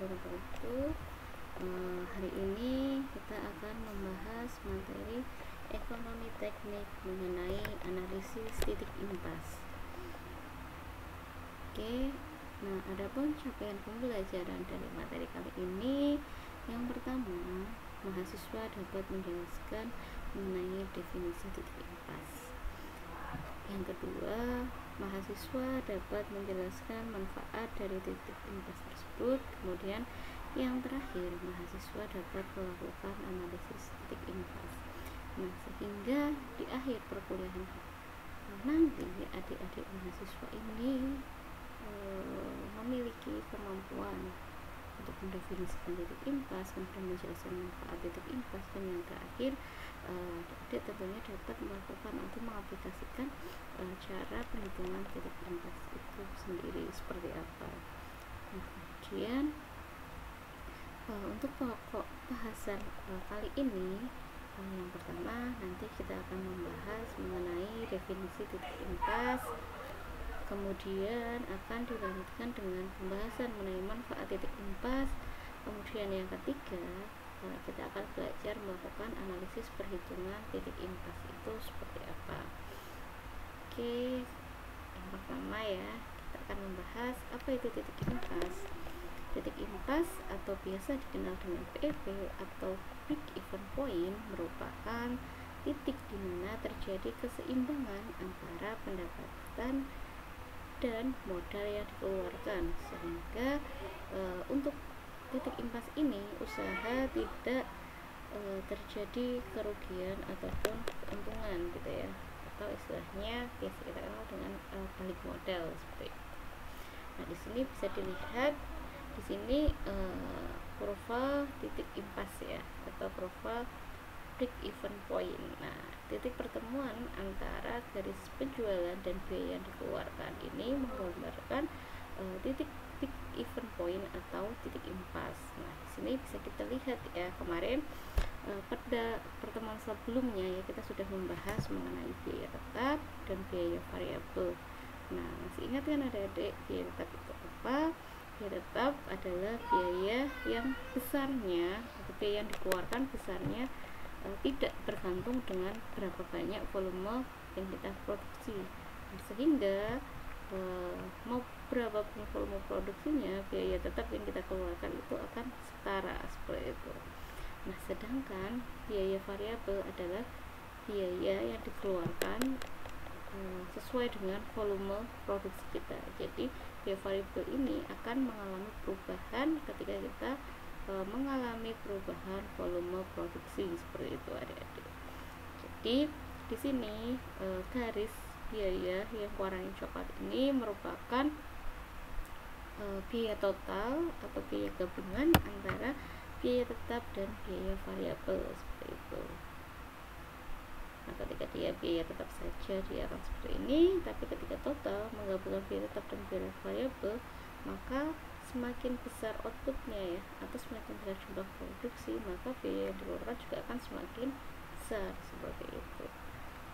wabarakatuh. Hari ini kita akan membahas materi ekonomi teknik mengenai analisis titik impas. Oke, nah adapun capaian pembelajaran dari materi kali ini, yang pertama, mahasiswa dapat menjelaskan mengenai definisi titik impas. Yang kedua, mahasiswa dapat menjelaskan manfaat dari titik impas tersebut. Kemudian yang terakhir, mahasiswa dapat melakukan analisis titik impas. Nah, sehingga di akhir perkuliahan nanti adik-adik mahasiswa ini memiliki kemampuan untuk mendefinisikan titik impas, kemudian menjelaskan manfaat titik impas, dan yang terakhir adik tentunya dapat melakukan atau mengaplikasikan cara perhitungan titik impas itu sendiri seperti apa. Nah, kemudian untuk pokok bahasan kali ini, yang pertama nanti kita akan membahas mengenai definisi titik impas, kemudian akan dilanjutkan dengan pembahasan mengenai manfaat titik impas. Kemudian yang ketiga, kita akan belajar melakukan analisis perhitungan titik impas itu seperti apa. Oke, yang pertama ya, kita akan membahas apa itu titik impas. Titik impas atau biasa dikenal dengan PEP atau Peak Event Point merupakan titik di mana terjadi keseimbangan antara pendapatan dan modal yang dikeluarkan, sehingga untuk titik impas ini usaha tidak terjadi kerugian ataupun keuntungan gitu ya, atau istilahnya biasa kita kenal dengan balik modal seperti itu. Nah, di sini bisa dilihat di sini kurva titik impas ya, atau kurva break even point. Nah, titik pertemuan antara garis penjualan dan biaya yang dikeluarkan ini menggambarkan titik peak event point atau titik impas. Nah, di sini bisa kita lihat ya, kemarin pada pertemuan sebelumnya ya, kita sudah membahas mengenai biaya tetap dan biaya variabel. Nah, masih ingat kan adik-adik, biaya tetap itu apa? Biaya tetap adalah biaya yang besarnya atau biaya yang dikeluarkan besarnya tidak tergantung dengan berapa banyak volume yang kita produksi, sehingga mau berapa pun volume produksinya, biaya tetap yang kita keluarkan itu akan setara seperti itu. Nah, sedangkan biaya variabel adalah biaya yang dikeluarkan sesuai dengan volume produksi kita. Jadi biaya variabel ini akan mengalami perubahan ketika kita mengalami perubahan volume produksi seperti itu adik-adik. Jadi di sini garis biaya yang warnanya coklat ini merupakan biaya total atau biaya gabungan antara biaya tetap dan biaya variabel seperti itu. Nah, ketika dia biaya tetap saja dia akan seperti ini, tapi ketika total menggabungkan biaya tetap dan biaya variabel, maka semakin besar outputnya ya, atau semakin besar jumlah produksi, maka biaya yang dikeluarkan juga akan semakin besar seperti itu.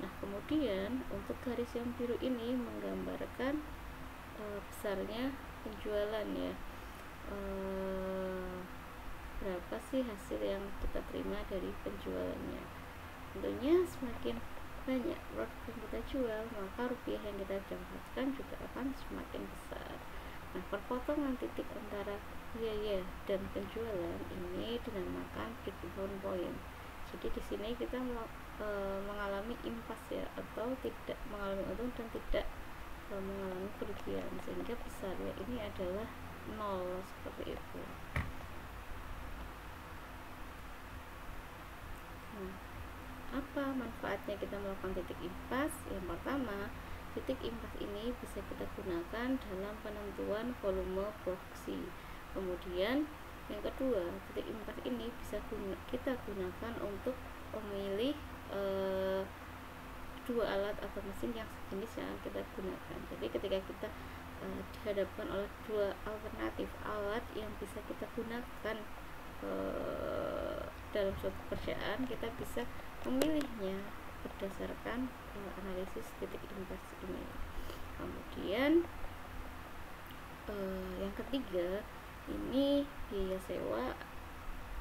Nah, kemudian untuk garis yang biru ini menggambarkan besarnya penjualan ya, berapa sih hasil yang kita terima dari penjualannya. Tentunya semakin banyak produk yang kita jual, maka rupiah yang kita dapatkan juga akan semakin besar. Nah, perpotongan titik antara biaya dan penjualan ini dinamakan break even point. Jadi di sini kita mengalami impas ya, atau tidak mengalami untung dan tidak mengalami kerugian, sehingga besarnya ini adalah 0 seperti itu. Nah, apa manfaatnya kita melakukan titik impas? Yang pertama, titik impas ini bisa kita gunakan dalam penentuan volume produksi. Kemudian yang kedua, titik impas ini bisa kita gunakan untuk memilih dua alat atau mesin yang sejenis yang kita gunakan. Jadi ketika kita dihadapkan oleh dua alternatif alat yang bisa kita gunakan dalam suatu pekerjaan, kita bisa memilihnya berdasarkan analisis titik impas ini. Kemudian yang ketiga, ini biaya sewa,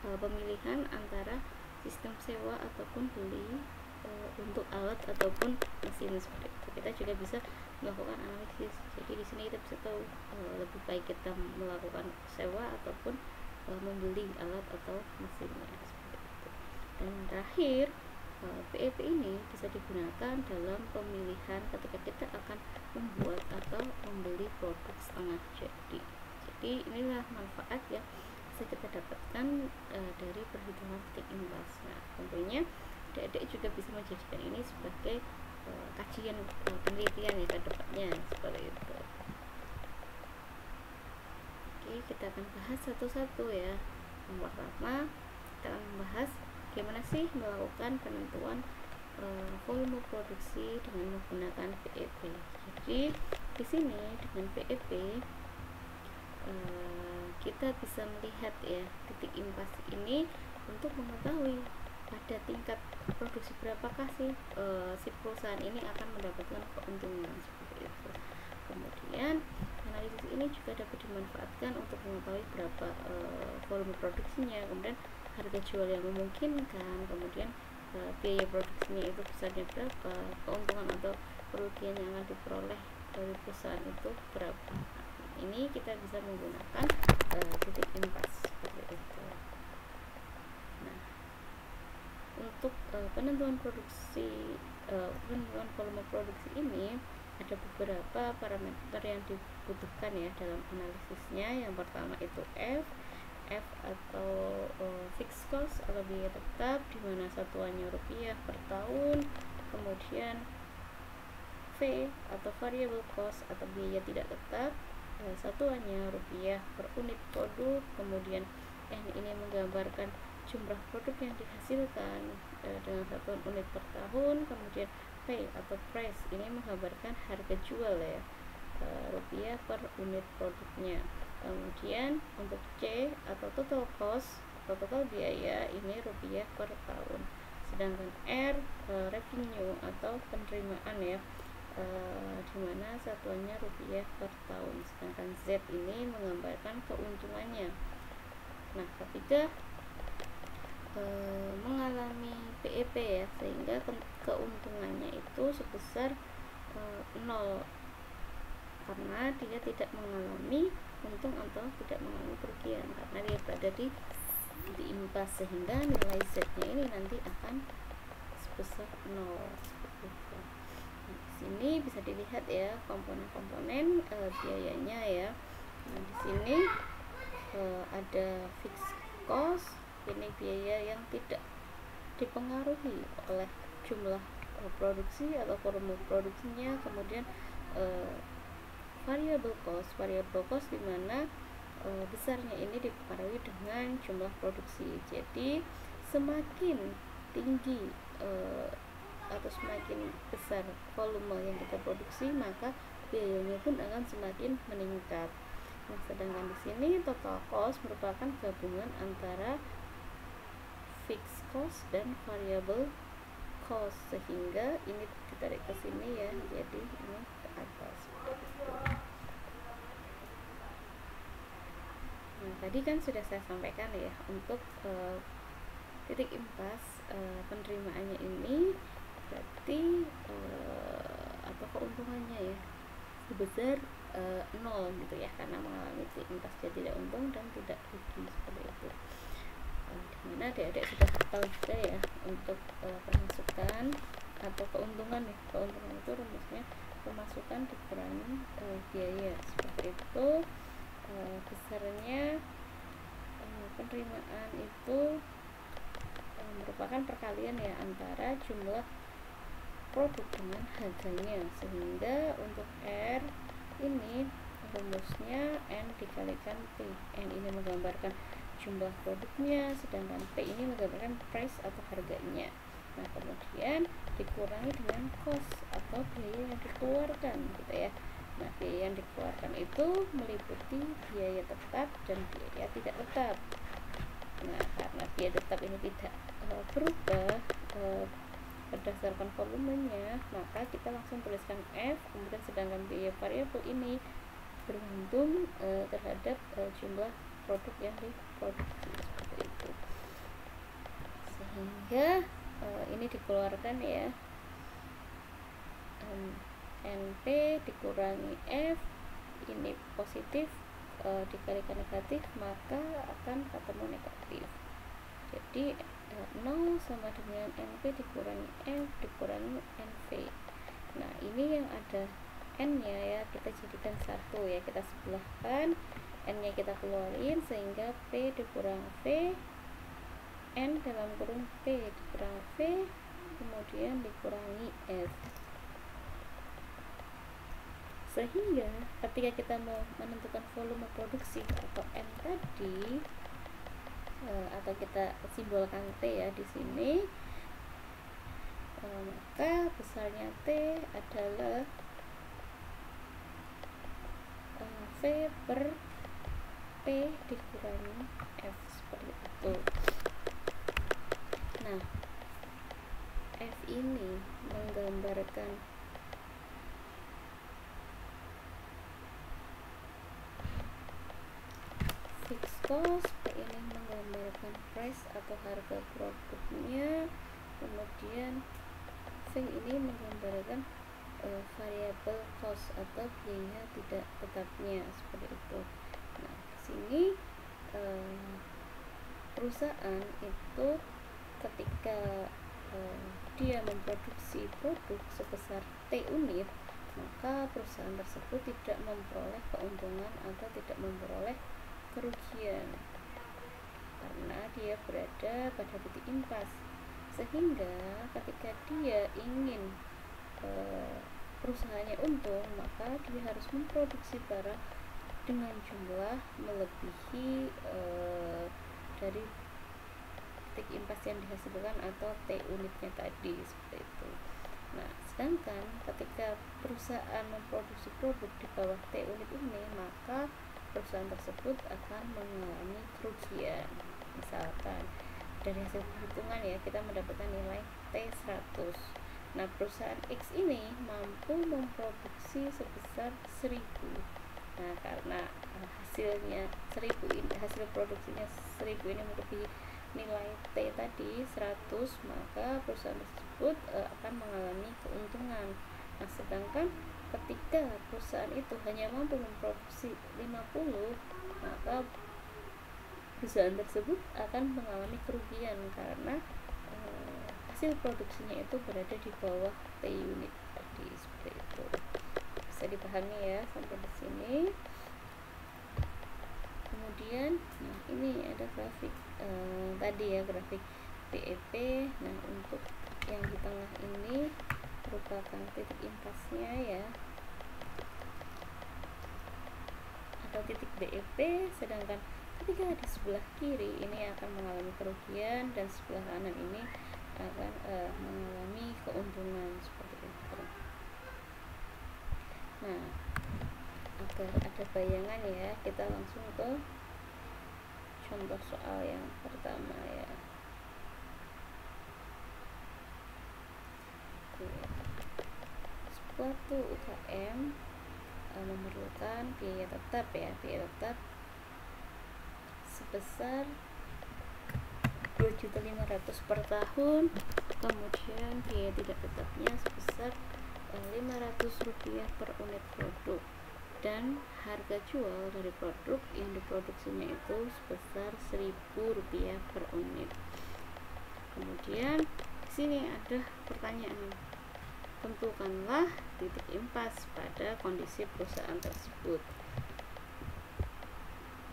pemilihan antara sistem sewa ataupun beli untuk alat ataupun mesin seperti itu. Kita juga bisa melakukan analisis. Jadi di sini kita bisa tahu lebih baik kita melakukan sewa ataupun membeli alat atau mesinnya seperti itu. Dan terakhir, PEP ini bisa digunakan dalam pemilihan ketika kita akan membuat atau membeli produk setengah jadi. Jadi inilah manfaat yang bisa kita dapatkan dari perhitungan titik imbas. Nah, tentunya adik-adik juga bisa menjadikan ini sebagai kajian penelitian ya ke depannya seperti itu. Oke, kita akan bahas satu-satu ya. Yang pertama, kita akan membahas bagaimana sih melakukan penentuan volume produksi dengan menggunakan PEP. Jadi di sini dengan PEP kita bisa melihat ya titik impas ini untuk mengetahui pada tingkat produksi berapakah sih si perusahaan ini akan mendapatkan keuntungan seperti itu. Kemudian analisis ini juga dapat dimanfaatkan untuk mengetahui berapa volume produksinya, kemudian harga jual yang memungkinkan, kemudian biaya produksinya itu besarnya berapa, keuntungan atau kerugian yang akan diperoleh dari perusahaan itu berapa. Ini kita bisa menggunakan titik impas seperti itu. Nah, untuk penentuan volume produksi ini ada beberapa parameter yang dibutuhkan ya dalam analisisnya. Yang pertama itu F atau fixed cost atau biaya tetap, di mana satuannya rupiah per tahun. Kemudian V atau variable cost atau biaya tidak tetap, satuannya rupiah per unit produk. Kemudian N ini menggambarkan jumlah produk yang dihasilkan dengan satuan unit per tahun. Kemudian P atau price ini menggambarkan harga jual ya, rupiah per unit produknya. Kemudian untuk C atau total cost atau total biaya ini rupiah per tahun. Sedangkan R revenue atau penerimaan ya, dimana satuannya rupiah per tahun. Sedangkan Z ini menggambarkan keuntungannya. Nah, ketika mengalami PEP ya, sehingga keuntungannya itu sebesar 0 karena dia tidak mengalami untung atau tidak mengalami kerugian karena dia berada di impas, sehingga nilai Z-nya ini nanti akan sebesar 0 seperti itu. Nah, di sini bisa dilihat ya komponen-komponen biayanya ya. Nah, di sini ada fixed cost, ini biaya yang tidak dipengaruhi oleh jumlah produksi atau volume produksinya. Kemudian variable cost di mana besarnya ini dipengaruhi dengan jumlah produksi. Jadi semakin tinggi atau semakin besar volume yang kita produksi, maka biayanya pun akan semakin meningkat. Nah, sedangkan di sini total cost merupakan gabungan antara fixed cost dan variable cost, sehingga ini ditarik ke sini ya, jadi ini ke atas. Nah, tadi kan sudah saya sampaikan ya untuk titik impas penerimaannya ini berarti atau keuntungannya ya sebesar 0 gitu ya, karena mengalami titik impas jadi tidak untung dan tidak rugi seperti itu. Dimana adik-adik sudah tahu juga ya untuk pemasukan atau keuntungan ya, keuntungan itu rumusnya pemasukan dikurangi biaya seperti itu. Besarnya penerimaan itu merupakan perkalian ya antara jumlah produk dengan harganya, sehingga untuk R ini rumusnya N dikalikan P. N ini menggambarkan jumlah produknya, sedangkan P ini menggambarkan price atau harganya. Nah, kemudian dikurangi dengan cost atau biaya yang dikeluarkan gitu ya. Nah, biaya yang dikeluarkan itu meliputi biaya tetap dan biaya tidak tetap. Nah, karena biaya tetap ini tidak berubah berdasarkan volumenya, maka kita langsung tuliskan F. Kemudian sedangkan biaya variabel ini bergantung terhadap jumlah produk yang diproduksi seperti itu. Sehingga ini dikeluarkan ya, NP dikurangi F, ini positif dikalikan negatif, maka akan ketemu negatif. Jadi 0 sama dengan NP dikurangi F dikurangi NV. Nah ini yang ada N nya ya, kita jadikan 1 ya, kita sebelahkan, N nya kita keluarin, sehingga P dikurang V, N dalam kurung P dikurang V, kemudian dikurangi F. Sehingga ketika kita mau menentukan volume produksi atau M tadi, atau kita simbolkan T ya di sini, maka besarnya T adalah V per P dikurangi F, seperti itu. Nah, F ini menggambarkan fixed cost, P ini menggambarkan price atau harga produknya, kemudian V ini menggambarkan variable cost atau biaya tidak tetapnya, seperti itu. Nah, di sini perusahaan itu ketika dia memproduksi produk sebesar T unit, maka perusahaan tersebut tidak memperoleh keuntungan atau tidak memperoleh kerugian karena dia berada pada titik impas. Sehingga ketika dia ingin perusahaannya untung, maka dia harus memproduksi barang dengan jumlah melebihi dari titik impas yang dihasilkan atau T unitnya tadi, seperti itu. Nah, sedangkan ketika perusahaan memproduksi produk di bawah T unit ini, maka perusahaan tersebut akan mengalami kerugian. Misalkan dari hasil perhitungan ya, kita mendapatkan nilai T100. Nah, perusahaan X ini mampu memproduksi sebesar 1000. Nah, karena hasilnya 1000 ini, hasil produksinya 1000 ini melebihi nilai T tadi 100, maka perusahaan tersebut akan mengalami keuntungan. Nah, sedangkan ketika perusahaan itu hanya mampu memproduksi 50, maka perusahaan tersebut akan mengalami kerugian karena hasil produksinya itu berada di bawah T unit tadi, seperti itu. Bisa dipahami ya sampai di sini. Kemudian, nah ini ada grafik tadi ya, grafik BEP. Nah, untuk yang di tengah ini merupakan titik impasnya ya, atau titik BEP, sedangkan ketika di sebelah kiri ini akan mengalami kerugian dan sebelah kanan ini akan mengalami keuntungan, seperti itu. Nah, agar ada bayangan ya, kita langsung ke contoh soal yang pertama ya. Suatu UKM memerlukan biaya tetap ya, biaya tetap sebesar 2.500.000 per tahun, kemudian biaya tidak tetapnya sebesar Rp500 per unit produk, dan harga jual dari produk yang diproduksinya itu sebesar Rp1.000 per unit. Kemudian di sini ada pertanyaan, tentukanlah titik impas pada kondisi perusahaan tersebut.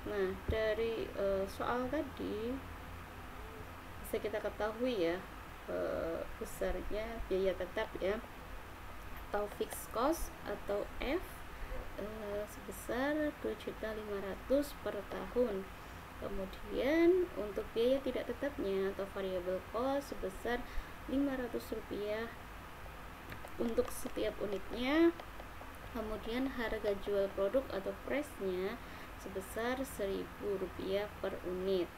Nah, dari soal tadi bisa kita ketahui ya, besarnya biaya tetap ya, atau fixed cost atau F sebesar 2.500.000 per tahun. Kemudian untuk biaya tidak tetapnya atau variable cost sebesar Rp500 untuk setiap unitnya. Kemudian harga jual produk atau price-nya sebesar Rp1.000 per unit.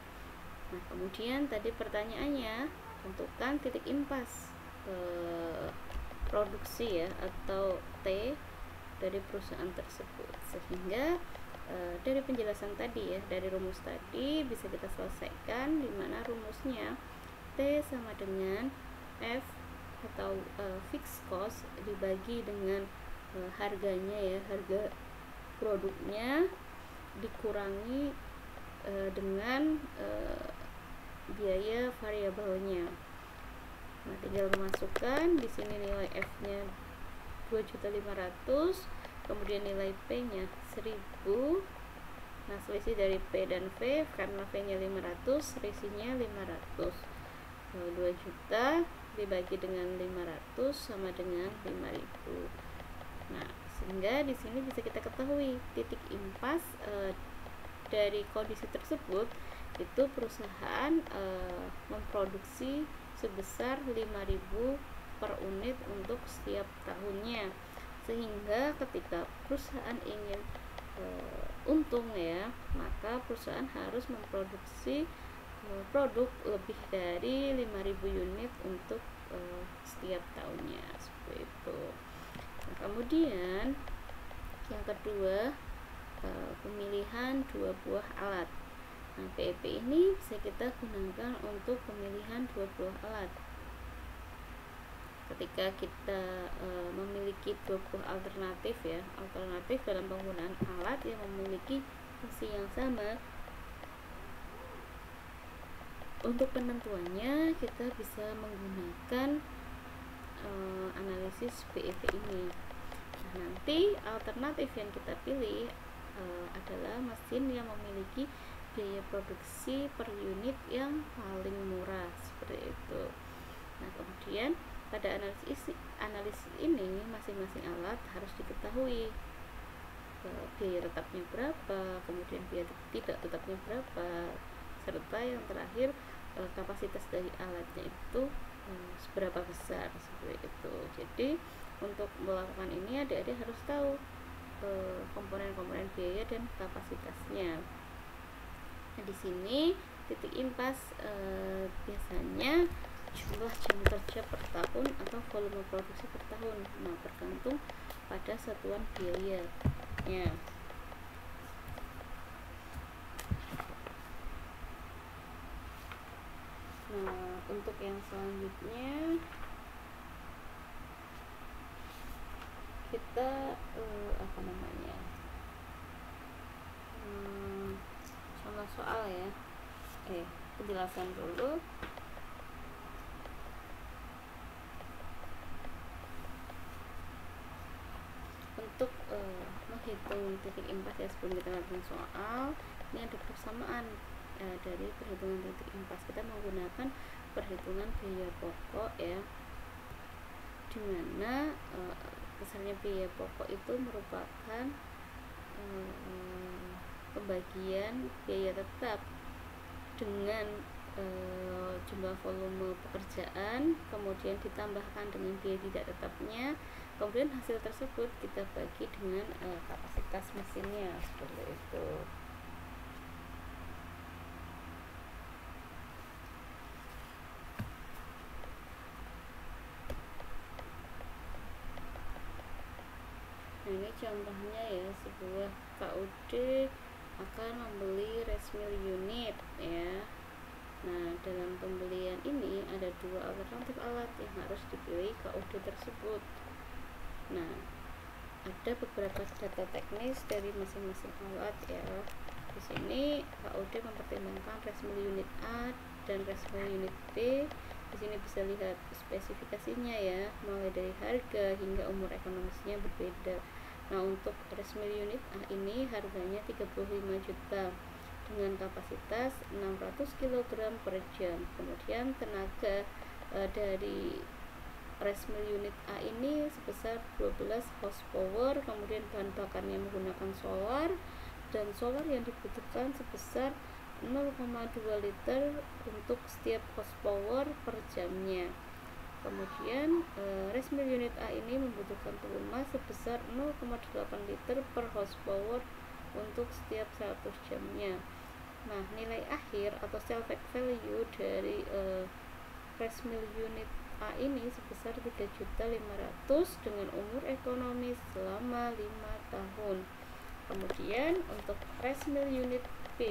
Nah, kemudian tadi pertanyaannya, tentukan titik impas produksi ya, atau T dari perusahaan tersebut. Sehingga dari penjelasan tadi ya, dari rumus tadi bisa kita selesaikan, di mana rumusnya T sama dengan F atau fixed cost dibagi dengan harganya ya, harga produknya dikurangi dengan biaya variabelnya. Nah, tinggal memasukkan di sini nilai F-nya 2.500.000, kemudian nilai P-nya 1.000. Nah, selisih dari P dan V, karena V-nya 500, selisihnya 500. 2 juta dibagi dengan 500 sama dengan 5.000. Nah, sehingga di sini bisa kita ketahui titik impas dari kondisi tersebut itu perusahaan memproduksi sebesar 5.000 per unit untuk setiap tahunnya, sehingga ketika perusahaan ingin untung ya, maka perusahaan harus memproduksi produk lebih dari 5.000 unit untuk setiap tahunnya, seperti itu. Nah, kemudian yang kedua, pemilihan 2 buah alat. Nah, PEP ini bisa kita gunakan untuk pemilihan 2 buah alat. Ketika kita memiliki 2 buah alternatif ya, alternatif dalam penggunaan alat yang memiliki fungsi yang sama, untuk penentuannya kita bisa menggunakan analisis PEP ini. Nah, nanti alternatif yang kita pilih adalah mesin yang memiliki biaya produksi per unit yang paling murah, seperti itu. Nah, kemudian pada analisis ini masing-masing alat harus diketahui biaya tetapnya berapa, kemudian biaya tidak tetapnya berapa, serta yang terakhir kapasitas dari alatnya itu seberapa besar, seperti itu. Jadi untuk melakukan ini adik-adik harus tahu komponen-komponen biaya dan kapasitasnya. Nah, di sini titik impas biasanya jumlah jam kerja per tahun atau volume produksi per tahun. Nah, bergantung pada satuan biaya. Ya. Nah, untuk yang selanjutnya kita contoh soal ya. Penjelasan dulu. Untuk menghitung titik impas ya, sebelum kita lakukan soal, ini ada persamaan dari perhitungan titik impas. Kita menggunakan perhitungan biaya pokok ya, dimana besarnya biaya pokok itu merupakan pembagian biaya tetap dengan jumlah volume pekerjaan, kemudian ditambahkan dengan biaya tidak tetapnya, kemudian hasil tersebut kita bagi dengan kapasitas mesinnya, seperti itu. Nah, ini contohnya ya, sebuah KUD akan membeli rice mill unit ya. Nah, dalam pembelian ini ada 2 alternatif alat yang harus dipilih KUD tersebut. Nah, ada beberapa data teknis dari masing-masing alat ya. Di sini KUD mempertimbangkan rice mill unit A dan rice mill unit B. Di sini bisa lihat spesifikasinya ya, mulai dari harga hingga umur ekonomisnya berbeda. Nah, untuk rice mill unit A ini harganya 35 juta dengan kapasitas 600 kg per jam. Kemudian tenaga dari rice mill unit A ini sebesar 12 horsepower, kemudian bahan bakarnya menggunakan solar, dan solar yang dibutuhkan sebesar 0,2 liter untuk setiap horsepower per jamnya. Kemudian rice mill unit A ini membutuhkan pelumas sebesar 0,8 liter per horsepower untuk setiap 100 jamnya. Nah, nilai akhir atau salvage value dari rice mill unit A ini sebesar 3.500.000 dengan umur ekonomis selama 5 tahun. Kemudian untuk rice mill unit B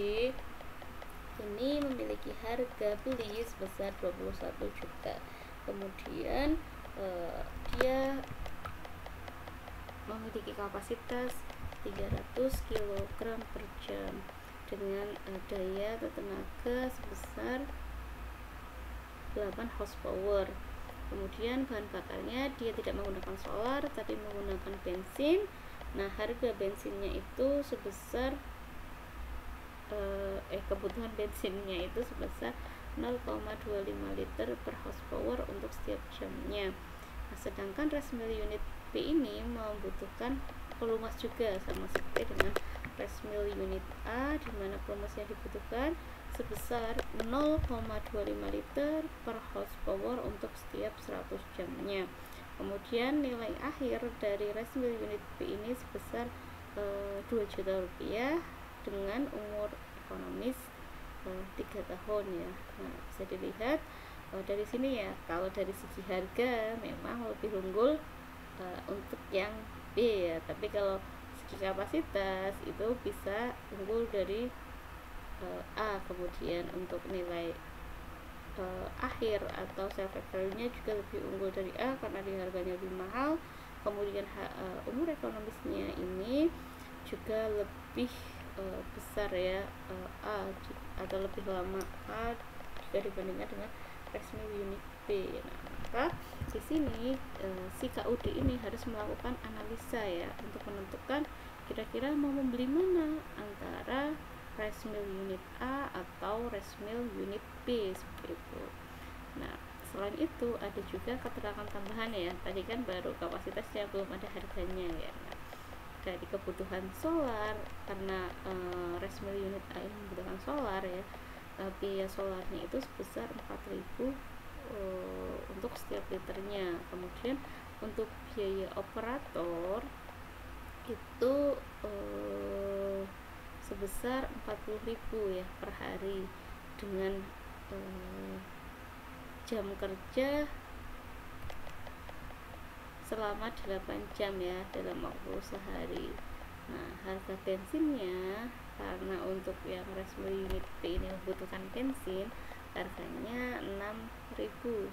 ini memiliki harga beli sebesar 21 juta. Kemudian dia memiliki kapasitas 300 kg per jam dengan daya tenaga sebesar 8 horsepower. Kemudian bahan bakarnya dia tidak menggunakan solar tapi menggunakan bensin. Nah, harga bensinnya itu sebesar kebutuhan bensinnya itu sebesar 0,25 liter per horsepower untuk setiap jamnya. Nah, sedangkan rice mill unit B ini membutuhkan pelumas juga sama seperti dengan rice mill unit A, di mana pelumas yang dibutuhkan sebesar 0,25 liter per horsepower untuk setiap 100 jamnya. Kemudian nilai akhir dari rice mill unit B ini sebesar 2 juta rupiah dengan umur ekonomis 3 tahun ya. Nah, bisa dilihat dari sini ya, kalau dari segi harga memang lebih unggul untuk yang B ya, tapi kalau segi kapasitas itu bisa unggul dari A. Kemudian untuk nilai akhir atau self value-nya juga lebih unggul dari A karena di harganya lebih mahal. Kemudian umur ekonomisnya ini juga lebih besar ya, A atau lebih lama A jika dibandingkan dengan rice mill unit B. Nah, maka di sini si KUD ini harus melakukan analisa ya untuk menentukan kira-kira mau membeli mana antara rice mill unit A atau rice mill unit B seperti itu. Nah, selain itu ada juga keterangan tambahan ya. Tadi kan baru kapasitasnya, belum ada harganya ya. Nah, dari kebutuhan solar, karena rice mill unit A ini membutuhkan solar ya, biaya solarnya itu sebesar 4.000 untuk setiap liternya. Kemudian untuk biaya operator itu sebesar 40.000 ya per hari dengan jam kerja selama 8 jam ya dalam waktu sehari. Nah, harga bensinnya karena untuk yang rice mill unit B ini membutuhkan bensin, harganya 6.000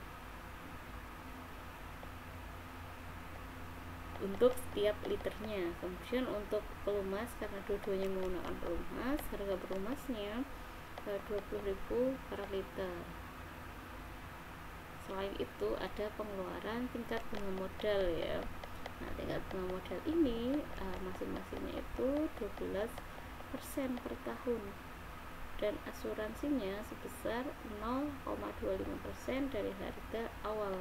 untuk setiap liternya. Kemudian untuk pelumas, karena dua-duanya menggunakan pelumas, harga pelumasnya 20.000 per liter. Selain itu ada pengeluaran tingkat bunga modal ya. Nah, tingkat bunga modal ini masing-masingnya itu 12% per tahun dan asuransinya sebesar 0,25% dari harga awal.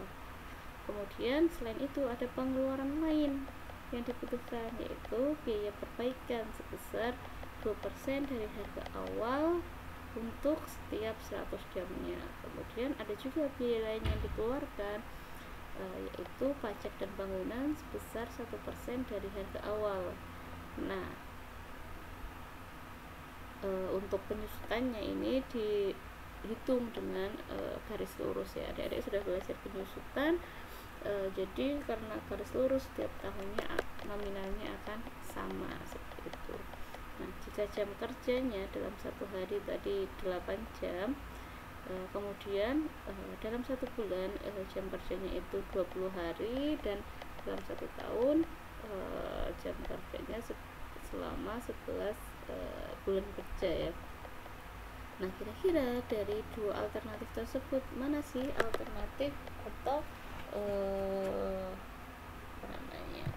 Kemudian selain itu ada pengeluaran lain yang dibutuhkan, yaitu biaya perbaikan sebesar 2% dari harga awal untuk setiap 100 jamnya. Kemudian ada juga biaya lain yang dikeluarkan, yaitu pajak dan bangunan sebesar 1% dari harga awal. Nah, untuk penyusutannya ini dihitung dengan garis lurus ya. Adik-adik sudah belajar penyusutan, jadi karena garis lurus setiap tahunnya nominalnya akan sama seperti itu. Nah, jika jam kerjanya dalam satu hari tadi 8 jam, kemudian dalam satu bulan jam kerjanya itu 20 hari, dan dalam satu tahun jam kerjanya selama 11 bulan kerja ya. Nah, kira-kira dari dua alternatif tersebut mana sih alternatif atau apa namanya,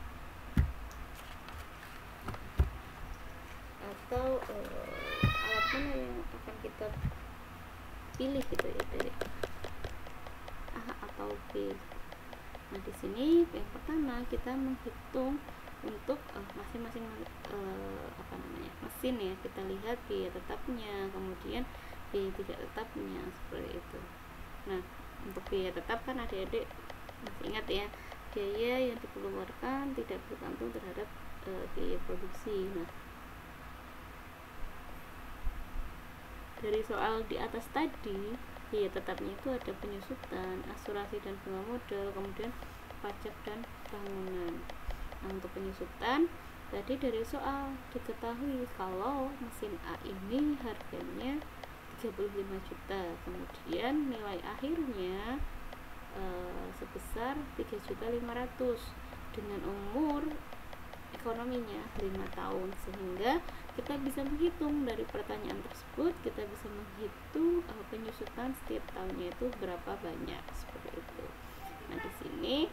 atau alat mana yang akan kita pilih gitu ya, dari A atau B. Nah, di sini yang pertama kita menghitung untuk masing-masing mesin ya. Kita lihat biaya tetapnya, kemudian biaya tidak tetapnya seperti itu. Nah, untuk biaya tetap kan adik-adik masih ingat ya, biaya yang dikeluarkan tidak bergantung terhadap biaya produksi. Nah, dari soal di atas tadi, biaya tetapnya itu ada penyusutan, asuransi dan bunga modal, kemudian pajak dan bangunan. Nah, untuk penyusutan tadi dari soal diketahui kalau mesin A ini harganya 35 juta, kemudian nilai akhirnya sebesar 3.500.000 dengan umur ekonominya 5 tahun, sehingga kita bisa menghitung dari pertanyaan tersebut, kita bisa menghitung penyusutan setiap tahunnya itu berapa banyak, seperti itu. Nah, di sini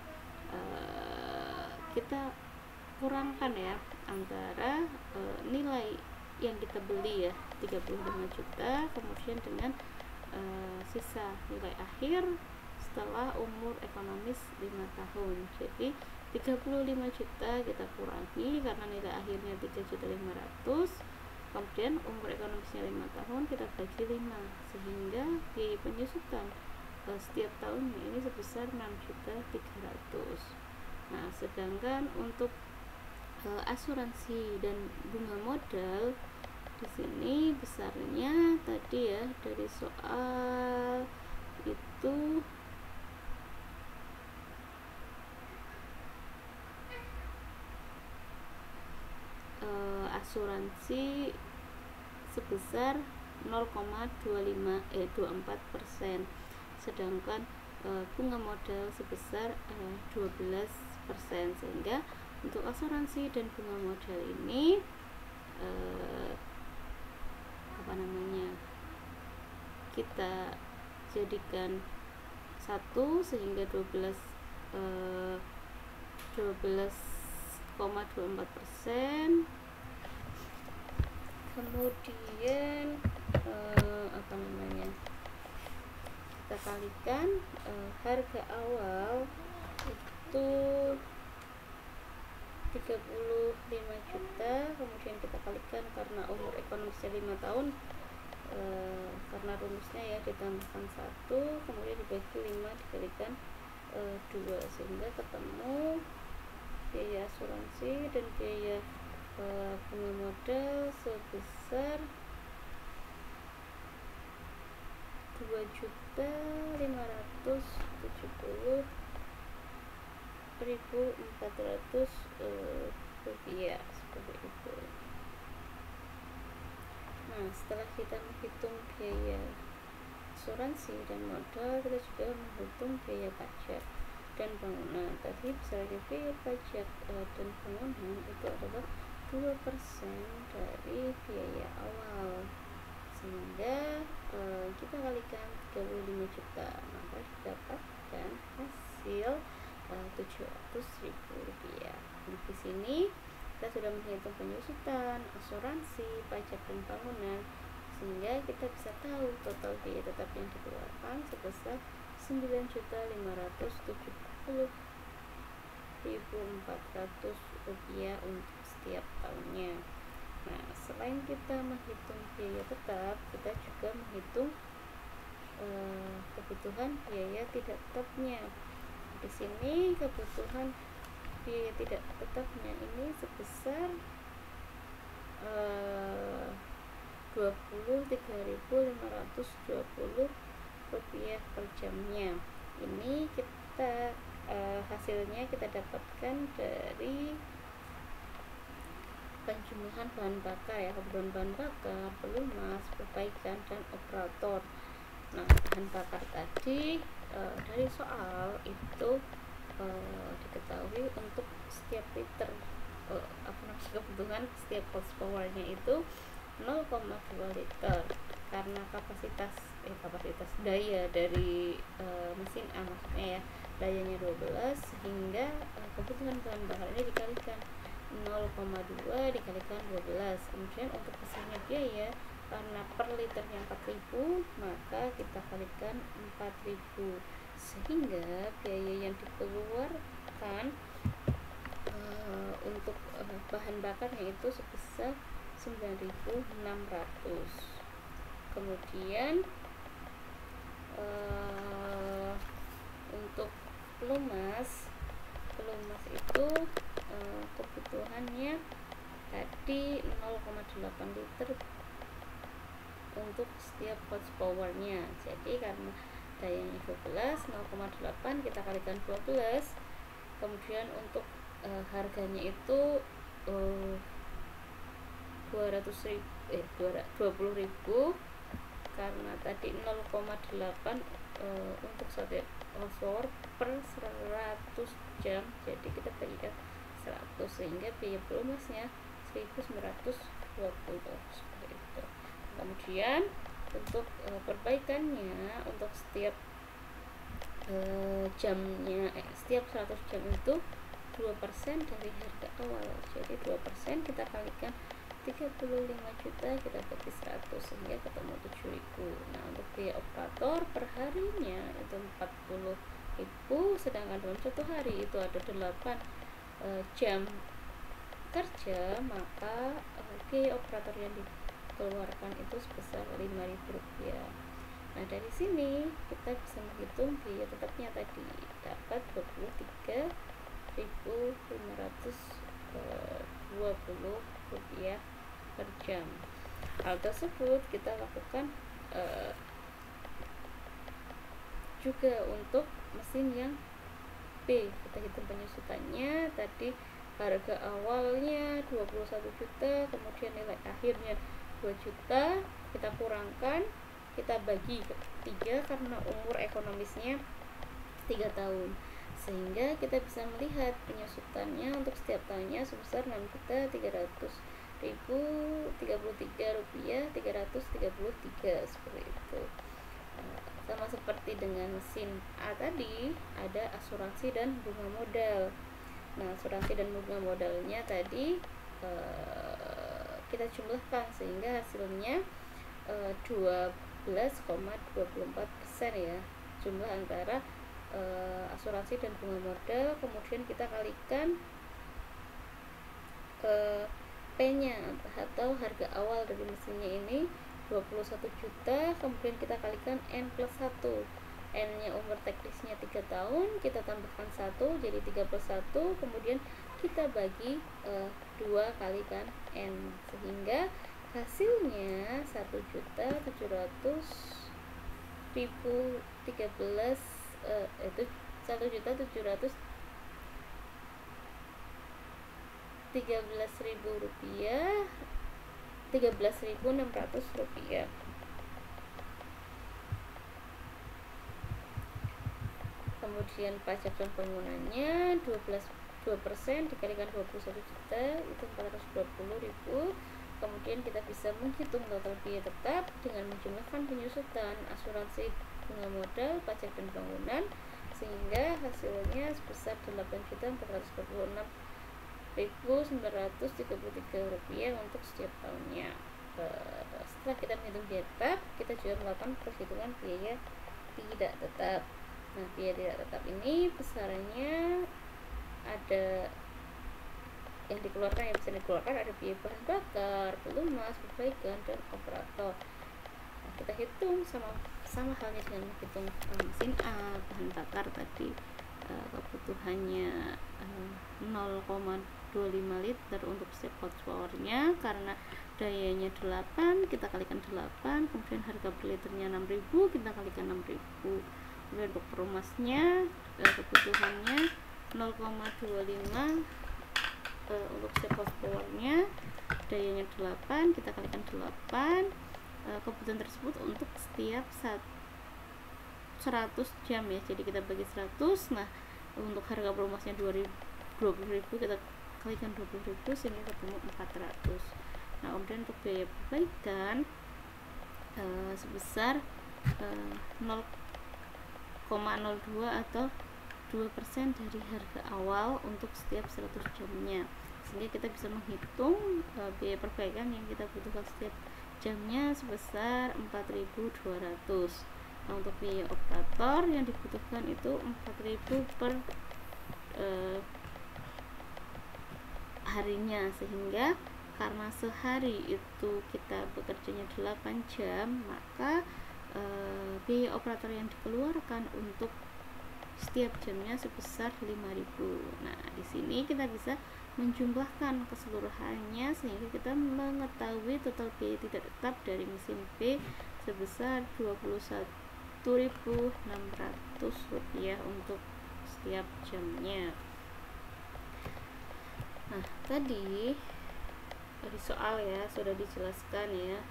kita kurangkan ya antara nilai yang kita beli ya 35 juta kemudian dengan sisa nilai akhir setelah umur ekonomis 5 tahun. Jadi 35 juta kita kurangi karena nilai akhirnya 3.500.000, kemudian umur ekonomisnya 5 tahun kita bagi 5, sehingga biaya penyusutan setiap tahunnya ini sebesar 6.300.000. Nah, sedangkan untuk asuransi dan bunga modal di sini besarnya tadi ya dari soal itu asuransi sebesar 0,24%, sedangkan bunga modal sebesar 12%, sehingga untuk asuransi dan bunga modal ini kita jadikan satu sehingga 12,24%. Kemudian kita kalikan harga awal itu 35 juta, kemudian kita kalikan karena umur ekonomisnya 5 tahun, karena rumusnya ya ditambahkan 1 kemudian dibagi 5 dikalikan 2, sehingga ketemu biaya asuransi dan biaya bunga modal sebesar 2.570.400 rupiah, seperti itu. Nah, setelah kita menghitung biaya asuransi dan modal, kita juga menghitung biaya pajak dan bangunan. Tadi besarnya biaya pajak dan bangunan itu adalah 2% dari biaya awal, sehingga kita kalikan 35 juta, maka didapatkan hasil 700.000 rupiah. Nah, di sini kita sudah menghitung penyusutan, asuransi, pajak dan bangunan, sehingga kita bisa tahu total biaya tetap yang dikeluarkan sebesar 9.570.400 rupiah untuk setiap tahunnya. Nah, selain kita menghitung biaya tetap, kita juga menghitung kebutuhan biaya tidak tetapnya. Di sini kebutuhan biaya tidak tetapnya ini sebesar 23.520 rupiah per jamnya. Ini kita hasilnya kita dapatkan dari penjumlahan bahan bakar ya, kebutuhan bahan bakar, pelumas, perbaikan dan operator. Nah, bahan bakar tadi dari soal itu diketahui untuk setiap liter kebutuhan setiap horsepowernya itu 0,2 liter, karena kapasitas daya dari mesin A maksudnya ya, dayanya 12, sehingga kebutuhan bahan bakar ini dikalikan 0,2 dikalikan 12. Kemudian untuk hasilnya biaya, karena per liternya 4.000, maka kita kalikan 4.000, sehingga biaya yang dikeluarkan untuk bahan bakarnya itu sebesar 9.600. Kemudian untuk pelumas itu kebutuhannya tadi 0,8 liter untuk setiap horsepowernya. Jadi karena dayanya 12, 0,8 kita kalikan 12. Kemudian untuk harganya itu 20.000 karena tadi 0,8 untuk setiap hour per 100 jam, jadi kita bagikan 100 sehingga biaya pelumasnya 1920 seperti itu. Kemudian untuk perbaikannya, untuk setiap jamnya setiap 100 jam itu 2% dari harga awal, jadi 2% kita kalikan 35 juta, kita bagi 100 sehingga ketemu 7.000. Nah, untuk biaya operator per harinya itu 40.000, sedangkan dalam satu hari itu ada 8 jam kerja, maka biaya operator yang dikeluarkan itu sebesar 5.000 rupiah. Nah, dari sini kita bisa menghitung biaya tetapnya tadi dapat 23.520 rupiah per jam. Hal tersebut kita lakukan juga untuk mesin yang B. Kita hitung penyusutannya tadi, harga awalnya 21 juta, kemudian nilai akhirnya 2 juta, kita kurangkan, kita bagi 3 karena umur ekonomisnya 3 tahun, sehingga kita bisa melihat penyusutannya untuk setiap tahunnya sebesar 6.033.033 rupiah 333 seperti itu. Sama seperti dengan mesin A tadi, ada asuransi dan bunga modal. Nah, asuransi dan bunga modalnya tadi kita jumlahkan sehingga hasilnya 12,24% ya, jumlah antara asuransi dan bunga modal. Kemudian kita kalikan P-nya atau harga awal dari mesinnya ini 21 juta, kemudian kita kalikan N+1. N-nya umur teknisnya 3 tahun, kita tambahkan 1 jadi 31, kemudian kita bagi 2 kalikan N sehingga hasilnya 1.700.013 itu 1.713.000 rupiah 13.600 rupiah. Kemudian pajak dan bangunannya 2% dikalikan 21 juta itu 420.000. Kemudian kita bisa menghitung total biaya tetap dengan menjumlahkan penyusutan, asuransi, bunga modal, pajak dan bangunan, sehingga hasilnya sebesar 8.446.933 rupiah untuk setiap tahunnya. Setelah kita menghitung biaya tetap, kita juga melakukan perhitungan biaya tidak tetap. Nah, biaya tidak tetap ini besarannya ada yang dikeluarkan, yang bisa dikeluarkan ada biaya bahan bakar, pelumas, perbaikan, dan operator. Nah, kita hitung sama halnya dengan menghitung mesin A, bahan bakar tadi kebutuhannya 0,25 liter untuk setiap horsepowernya, karena dayanya 8 kita kalikan 8, kemudian harga per liternya 6.000 kita kalikan 6.000. Kemudian untuk perumasnya kebutuhannya 0,25 untuk setiap horsepowernya, dayanya 8 kita kalikan 8. Kebutuhan tersebut untuk setiap 100 jam ya, jadi kita bagi 100. Nah, untuk harga perumasnya 20.000 kita kalikan 20.000 sehingga ketemu 400. Nah, kemudian untuk biaya perbaikan sebesar 0,02 atau 2% dari harga awal untuk setiap 100 jamnya, sehingga kita bisa menghitung biaya perbaikan yang kita butuhkan setiap jamnya sebesar 4.200. Nah, untuk biaya operator yang dibutuhkan itu 4.000 per harinya, sehingga karena sehari itu kita bekerjanya 8 jam, maka biaya operator yang dikeluarkan untuk setiap jamnya sebesar 5.000. Nah, di sini kita bisa menjumlahkan keseluruhannya sehingga kita mengetahui total biaya tidak tetap dari mesin B sebesar 21.600 rupiah untuk setiap jamnya. Nah, tadi di soal ya sudah dijelaskan ya,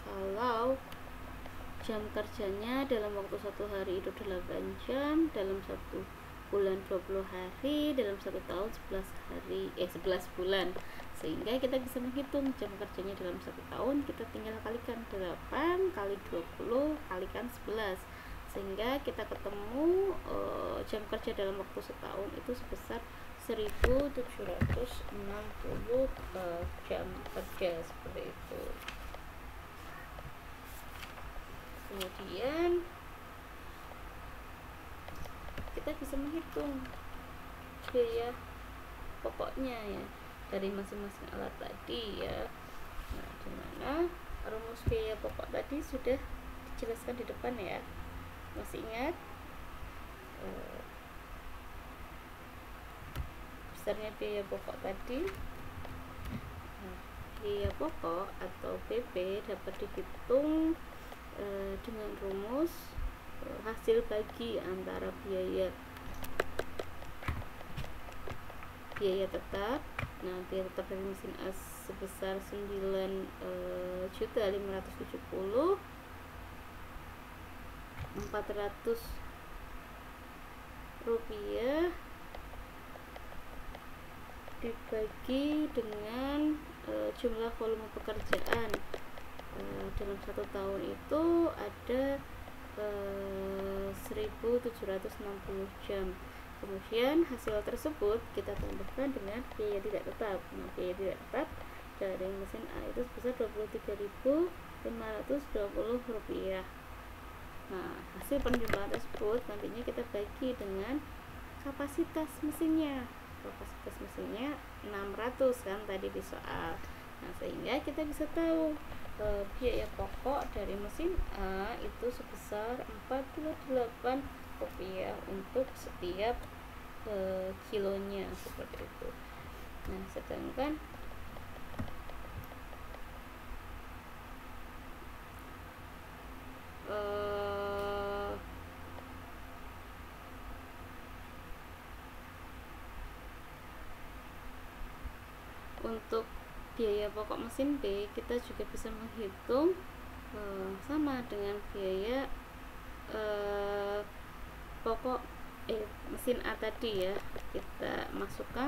kalau jam kerjanya dalam waktu satu hari itu 8 jam, dalam satu bulan 20 hari, dalam satu tahun 11 bulan. Sehingga kita bisa menghitung jam kerjanya dalam satu tahun, kita tinggal kalikan 8 kali 20 kalikan 11, sehingga kita ketemu jam kerja dalam waktu setahun itu sebesar 1760 jam kerja, seperti itu. Kemudian kita bisa menghitung biaya pokoknya ya dari masing-masing alat tadi ya. Nah, dimana rumus biaya pokok tadi sudah dijelaskan di depan ya, masih ingat? Besarnya biaya pokok tadi. Nah, biaya pokok atau PP dapat dihitung dengan rumus hasil bagi antara biaya tetap. Nah, biaya tetap dari mesin A sebesar 9.570.400 rupiah dibagi dengan jumlah volume pekerjaan dalam satu tahun itu ada 1760 jam. Kemudian hasil tersebut kita tambahkan dengan biaya tidak tetap. Nah, biaya tidak tetap dari mesin A itu sebesar 23.520 rupiah. Nah, hasil penjumlahan tersebut nantinya kita bagi dengan kapasitas mesinnya. Kapasitas mesinnya 600 kan tadi di soal. Nah, sehingga kita bisa tahu biaya pokok dari mesin A itu sebesar 48 rupiah untuk setiap kilonya, seperti itu. Nah, sedangkan untuk biaya pokok mesin B kita juga bisa menghitung sama dengan biaya pokok mesin A tadi ya. Kita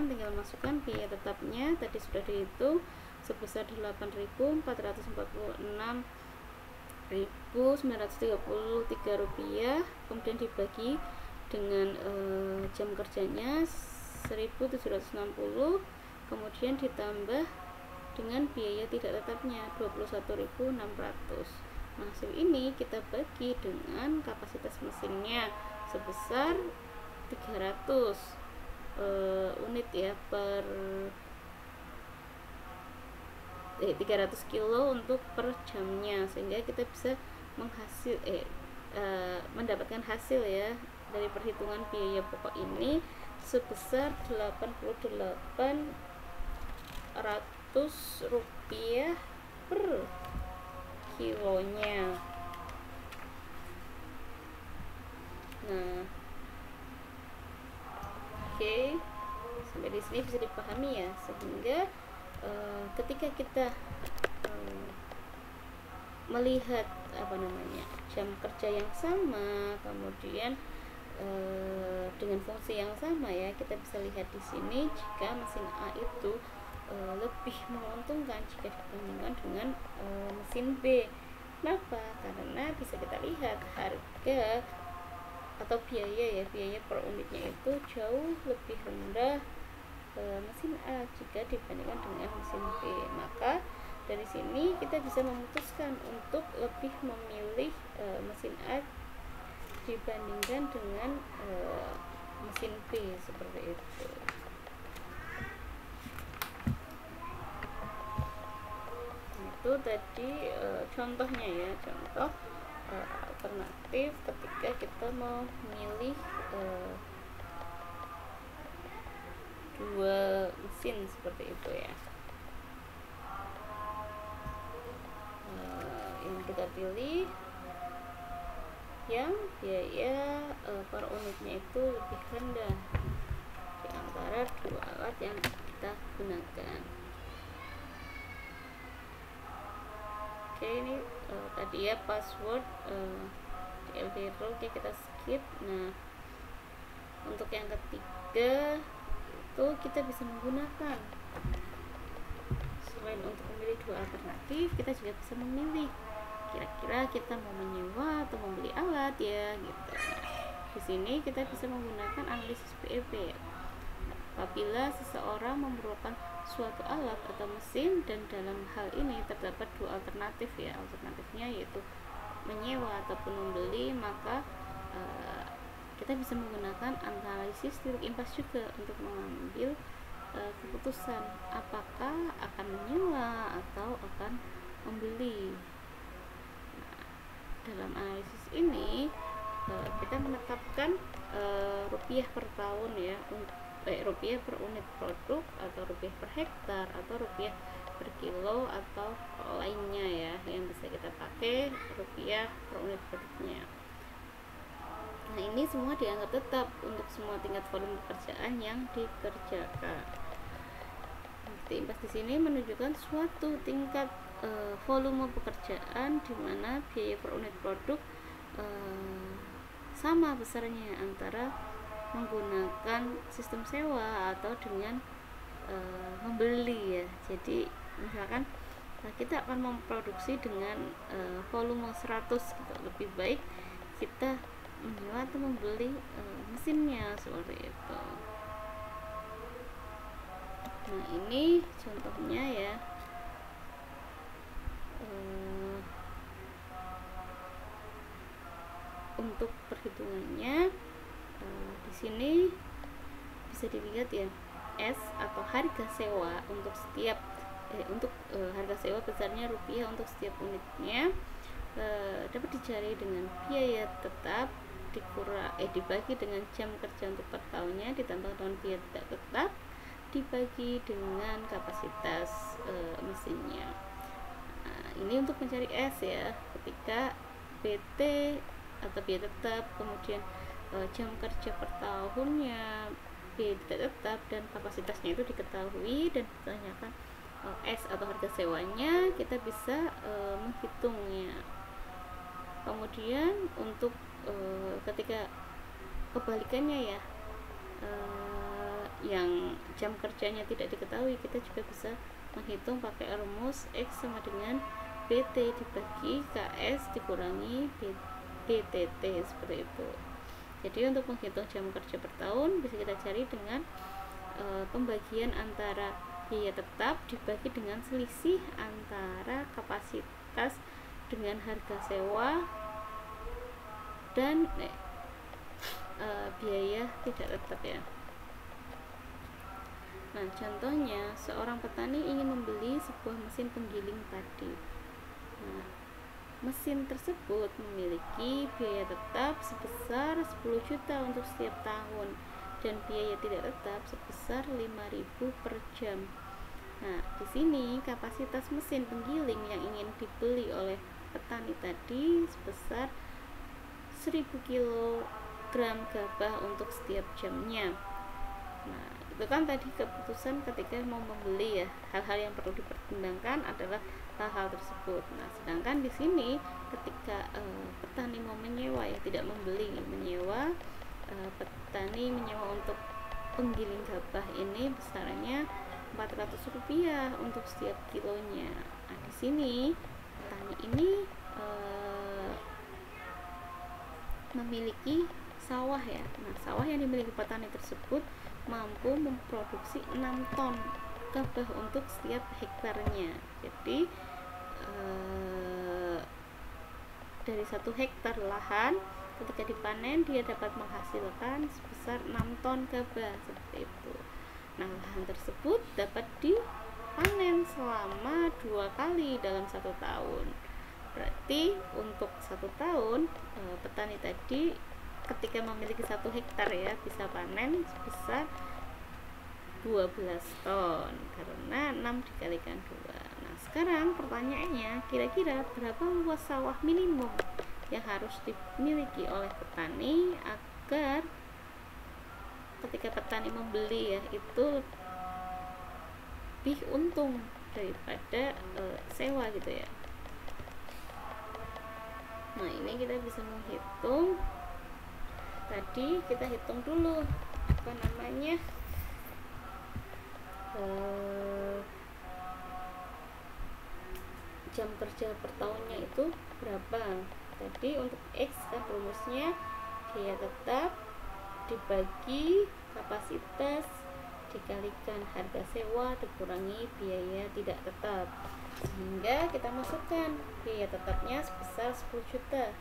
tinggal masukkan biaya tetapnya tadi sudah dihitung sebesar 8.446.933 rupiah, kemudian dibagi dengan jam kerjanya 1760, kemudian ditambah dengan biaya tidak tetapnya 21.600. Nah, hasil ini kita bagi dengan kapasitas mesinnya sebesar 300 unit ya per 300 kilo untuk per jamnya, sehingga kita bisa mendapatkan hasil ya dari perhitungan biaya pokok ini sebesar 88.000 rupiah per kilonya. Nah, oke, sampai di sini bisa dipahami ya, sehingga ketika kita melihat jam kerja yang sama, kemudian dengan fungsi yang sama ya, kita bisa lihat di sini jika mesin A itu lebih menguntungkan jika dibandingkan dengan mesin B. Kenapa? Karena bisa kita lihat harga atau biaya per unitnya itu jauh lebih rendah mesin A jika dibandingkan dengan mesin B. Maka dari sini kita bisa memutuskan untuk lebih memilih mesin A dibandingkan dengan mesin B, seperti itu. Itu tadi contohnya ya, contoh alternatif ketika kita mau memilih dua mesin seperti itu ya. Yang kita pilih yang biaya per unitnya itu lebih rendah di antara dua alat yang kita gunakan. Oke, ini tadi ya password DL0. Oke, kita skip. Nah, untuk yang ketiga itu kita bisa menggunakan, selain untuk memilih dua alternatif, kita juga bisa memilih kira-kira kita mau menyewa atau membeli alat ya gitu. Nah, di sini kita bisa menggunakan analisis PEP ya. Apabila seseorang memerlukan suatu alat atau mesin, dan dalam hal ini terdapat dua alternatif ya, alternatifnya yaitu menyewa ataupun membeli, maka kita bisa menggunakan analisis titik impas juga untuk mengambil keputusan apakah akan menyewa atau akan membeli. Nah, dalam analisis ini kita menetapkan rupiah per tahun ya, rupiah per unit produk, atau rupiah per hektar, atau rupiah per kilo, atau lainnya ya yang bisa kita pakai rupiah per unit produknya. Nah, ini semua dianggap tetap untuk semua tingkat volume pekerjaan yang dikerjakan. Titik impas di sini menunjukkan suatu tingkat volume pekerjaan di mana biaya per unit produk sama besarnya antara menggunakan sistem sewa atau dengan membeli ya. Jadi misalkan kita akan memproduksi dengan volume 100 gitu. Lebih baik kita menyewa atau membeli mesinnya seperti itu. Nah, ini contohnya ya. Untuk perhitungannya di sini bisa dilihat ya, S atau harga sewa untuk setiap harga sewa besarnya rupiah untuk setiap unitnya dapat dicari dengan biaya tetap dibagi dengan jam kerja untuk per tahunnya ditambah dengan biaya tidak tetap dibagi dengan kapasitas mesinnya. Nah, ini untuk mencari S ya, ketika BT atau biaya tetap, kemudian jam kerja per tahunnya, biaya tidak tetap, dan kapasitasnya itu diketahui dan ditanyakan S atau harga sewanya, kita bisa menghitungnya. Kemudian untuk ketika kebalikannya ya, yang jam kerjanya tidak diketahui, kita juga bisa menghitung pakai rumus X sama dengan BT dibagi KS dikurangi BTT seperti itu. Jadi untuk menghitung jam kerja per tahun bisa kita cari dengan pembagian antara biaya tetap dibagi dengan selisih antara kapasitas dengan harga sewa dan biaya tidak tetap ya. Nah, contohnya seorang petani ingin membeli sebuah mesin penggiling padi. Nah, mesin tersebut memiliki biaya tetap sebesar 10 juta untuk setiap tahun dan biaya tidak tetap sebesar 5.000 per jam. Nah, di sini kapasitas mesin penggiling yang ingin dibeli oleh petani tadi sebesar 1000 kg gabah untuk setiap jamnya. Nah, itu kan tadi keputusan ketika mau membeli ya. Hal-hal yang perlu dipertimbangkan adalah hal-hal tersebut. Nah, sedangkan di sini ketika petani mau menyewa ya, tidak membeli, menyewa, petani menyewa untuk penggiling gabah ini besarnya 400 rupiah untuk setiap kilonya. Nah, di sini petani ini memiliki sawah ya. Nah, sawah yang dimiliki petani tersebut mampu memproduksi 6 ton gabah untuk setiap hektarnya. Jadi dari 1 hektar lahan ketika dipanen dia dapat menghasilkan sebesar 6 ton gabah seperti itu. Nah, lahan tersebut dapat dipanen selama 2 kali dalam 1 tahun. Berarti untuk 1 tahun petani tadi ketika memiliki 1 hektar ya bisa panen sebesar 12 ton karena 6 dikalikan 2. Nah, sekarang pertanyaannya, kira-kira berapa luas sawah minimum yang harus dimiliki oleh petani agar ketika petani membeli ya itu lebih untung daripada sewa gitu ya. Nah, ini kita bisa menghitung. Tadi kita hitung dulu apa namanya jam kerja per tahunnya itu berapa. Tadi untuk X kan rumusnya biaya tetap dibagi kapasitas dikalikan harga sewa dikurangi biaya tidak tetap, sehingga kita masukkan biaya tetapnya sebesar 10 juta,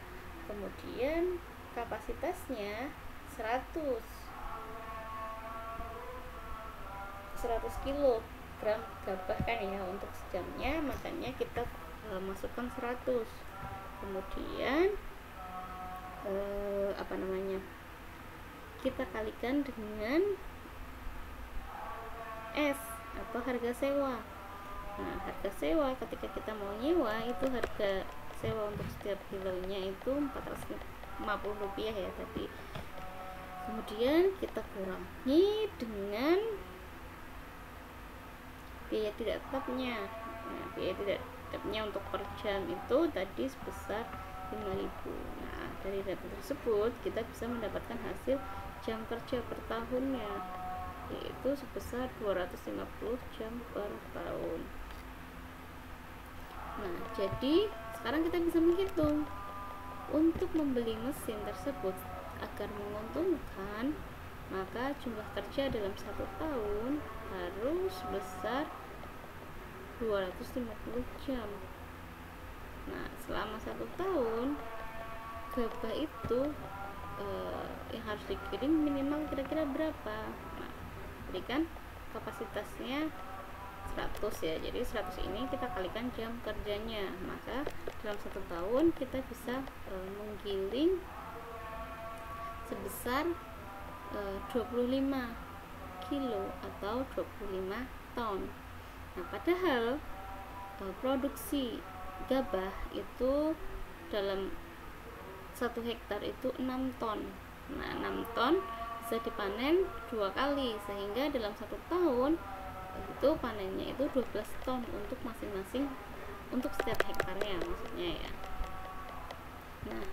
kemudian kapasitasnya 100 kilogram gabah kan ya untuk sejamnya, makanya kita masukkan 100, kemudian kita kalikan dengan S atau harga sewa. Nah, harga sewa ketika kita mau nyewa itu harga sewa untuk setiap kilonya itu 450 rupiah ya tadi. Kemudian kita kurangi dengan biaya tidak tetapnya. Nah, biaya tidak tetapnya untuk per jam itu tadi sebesar 5.000. Nah, dari data tersebut kita bisa mendapatkan hasil jam kerja per tahunnya, yaitu sebesar 250 jam per tahun. Nah, jadi sekarang kita bisa menghitung untuk membeli mesin tersebut agar menguntungkan, maka jumlah kerja dalam 1 tahun harus sebesar 250 jam. Nah, selama 1 tahun gabah itu yang harus dikirim minimal kira-kira berapa. Nah, berikan kapasitasnya 100 ya, jadi 100 ini kita kalikan jam kerjanya, maka dalam 1 tahun kita bisa menggiling sebesar 25 kilo atau 25 ton. Nah, padahal produksi gabah itu dalam 1 hektar itu 6 ton. Nah, 6 ton bisa dipanen 2 kali, sehingga dalam 1 tahun itu panennya itu 12 ton untuk masing-masing, untuk setiap hektarnya maksudnya ya. Nah,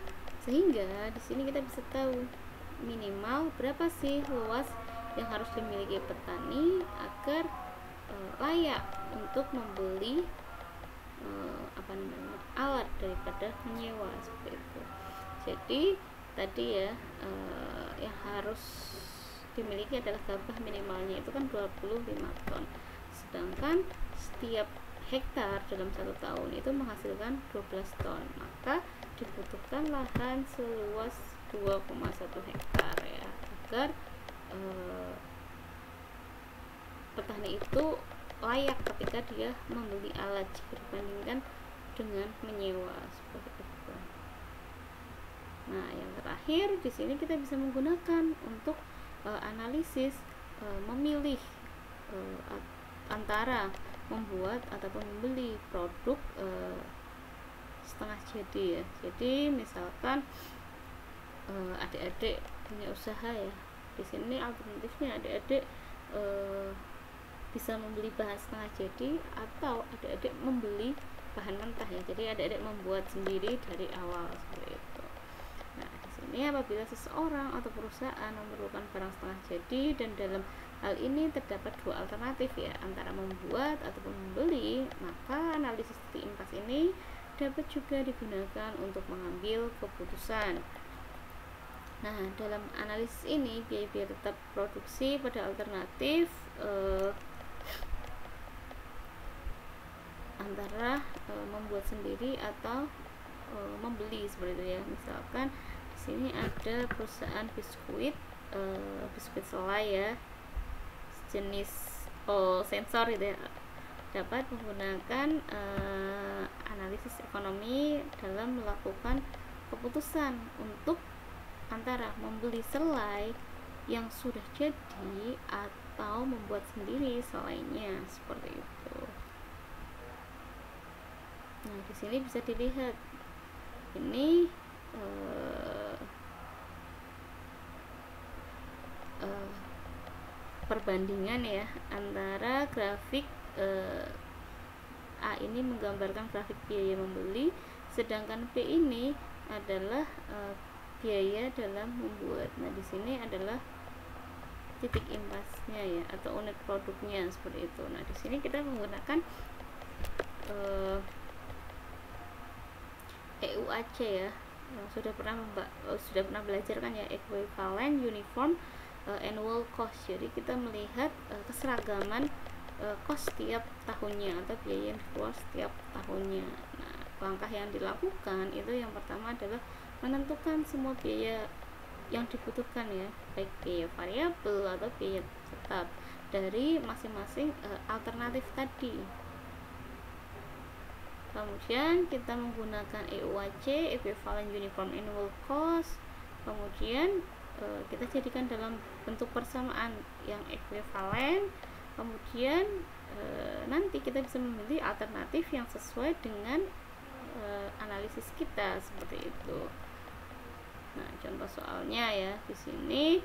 sehingga di sini kita bisa tahu minimal berapa sih luas yang harus dimiliki petani agar layak untuk membeli alat daripada menyewa seperti itu. Jadi tadi ya yang harus dimiliki adalah gabah minimalnya itu kan 25 ton, sedangkan setiap hektar dalam 1 tahun itu menghasilkan 12 ton, maka dibutuhkan lahan seluas 2,1 hektar ya, agar petani itu layak ketika dia membeli alat jika dibandingkan dengan menyewa seperti itu. Nah, yang terakhir di sini kita bisa menggunakan untuk analisis memilih antara membuat ataupun membeli produk setengah jadi ya. Jadi misalkan adik-adik punya usaha ya, di sini alternatifnya adik-adik bisa membeli bahan setengah jadi atau adik-adik membeli bahan mentah ya. Jadi adik-adik membuat sendiri dari awal seperti itu. Nah, di sini apabila seseorang atau perusahaan memerlukan barang setengah jadi, dan dalam hal ini terdapat 2 alternatif ya, antara membuat ataupun membeli, maka analisis titik impas ini dapat juga digunakan untuk mengambil keputusan. Nah, dalam analisis ini biaya-biaya tetap produksi pada alternatif antara membuat sendiri atau membeli seperti itu ya. Misalkan di sini ada perusahaan biskuit selai ya, jenis sensor gitu ya, dapat menggunakan analisis ekonomi dalam melakukan keputusan untuk antara membeli selai yang sudah jadi atau membuat sendiri selainya seperti itu. Nah, di sini bisa dilihat ini uh, perbandingan ya antara grafik A ini menggambarkan grafik biaya membeli, sedangkan B ini adalah biaya dalam membuat. Nah, di sini adalah titik impasnya ya, atau unit produknya seperti itu. Nah, di sini kita menggunakan EUAC ya, sudah pernah belajar kan ya, equivalent uniform annual cost. Jadi kita melihat keseragaman cost setiap tahunnya atau biaya yang dikeluarkan setiap tahunnya. Nah, langkah yang dilakukan itu yang pertama adalah menentukan semua biaya yang dibutuhkan ya, baik biaya variabel atau biaya tetap dari masing-masing alternatif tadi. Kemudian kita menggunakan EUAC, equivalent uniform annual cost. Kemudian kita jadikan dalam bentuk persamaan yang ekuivalen. Kemudian nanti kita bisa memilih alternatif yang sesuai dengan analisis kita seperti itu. Nah, contoh soalnya ya, di sini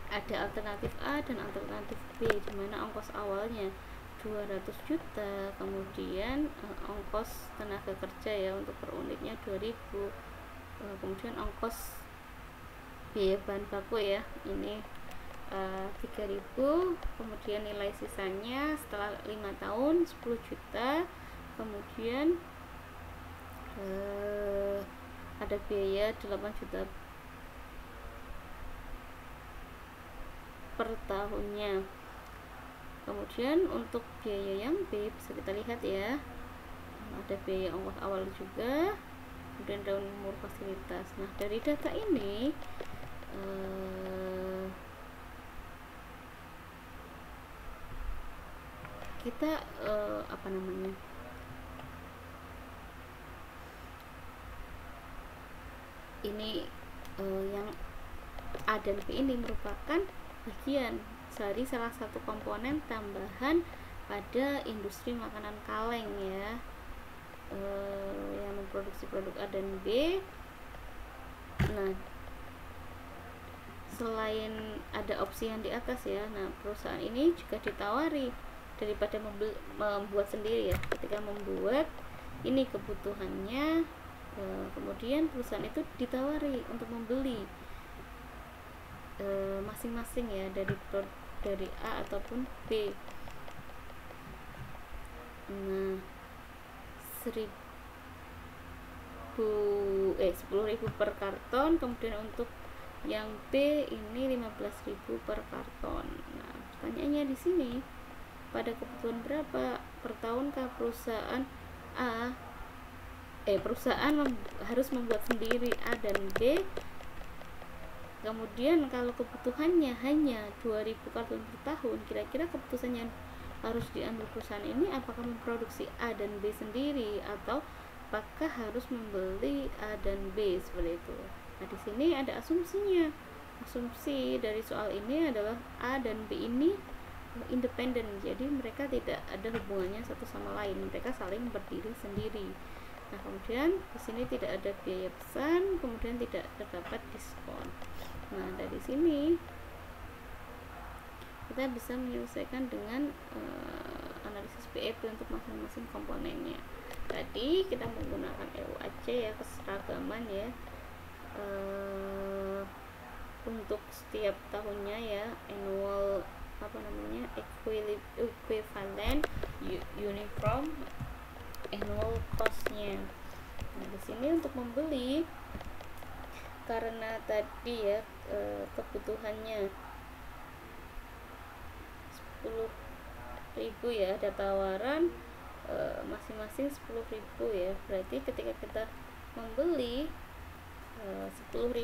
ada alternatif A dan alternatif B, di mana ongkos awalnya 200 juta, kemudian ongkos tenaga kerja ya untuk per unitnya 2000, kemudian ongkos biaya bahan baku ya ini 3000, kemudian nilai sisanya setelah 5 tahun 10 juta, kemudian ada biaya 8 juta per tahunnya. Kemudian untuk biaya yang B bisa kita lihat ya, ada biaya ongkos awal juga, kemudian daun umur fasilitas. Nah, dari data ini kita ini yang A dan B ini merupakan bagian dari salah satu komponen tambahan pada industri makanan kaleng ya, yang memproduksi produk A dan B. Nah, selain ada opsi yang di atas ya, nah perusahaan ini juga ditawari daripada membuat sendiri ya. Ketika membuat ini kebutuhannya, kemudian perusahaan itu ditawari untuk membeli masing-masing ya dari A ataupun B. Nah, 10.000 per karton, kemudian untuk yang B ini 15.000 per karton. Nah, pertanyaannya di sini, pada kebutuhan berapa per tahunkah perusahaan harus membuat sendiri A dan B? Kemudian kalau kebutuhannya hanya 2000 karton per tahun, kira-kira keputusan yang harus diambil perusahaan ini apakah memproduksi A dan B sendiri atau apakah harus membeli A dan B seperti itu. Nah, di sini ada asumsinya. Asumsi dari soal ini adalah A dan B ini independen, jadi mereka tidak ada hubungannya satu sama lain, mereka saling berdiri sendiri. Nah, kemudian di sini tidak ada biaya pesan, kemudian tidak terdapat diskon. Nah, dari sini kita bisa menyelesaikan dengan analisis BEP untuk masing-masing komponennya. Tadi kita menggunakan EUAC ya, keseragaman ya, untuk setiap tahunnya ya, annual equivalent uniform annual cost-nya. Nah, di sini untuk membeli, karena tadi ya kebutuhannya 10.000 ya, ada tawaran masing-masing 10.000 ya, berarti ketika kita membeli 10.000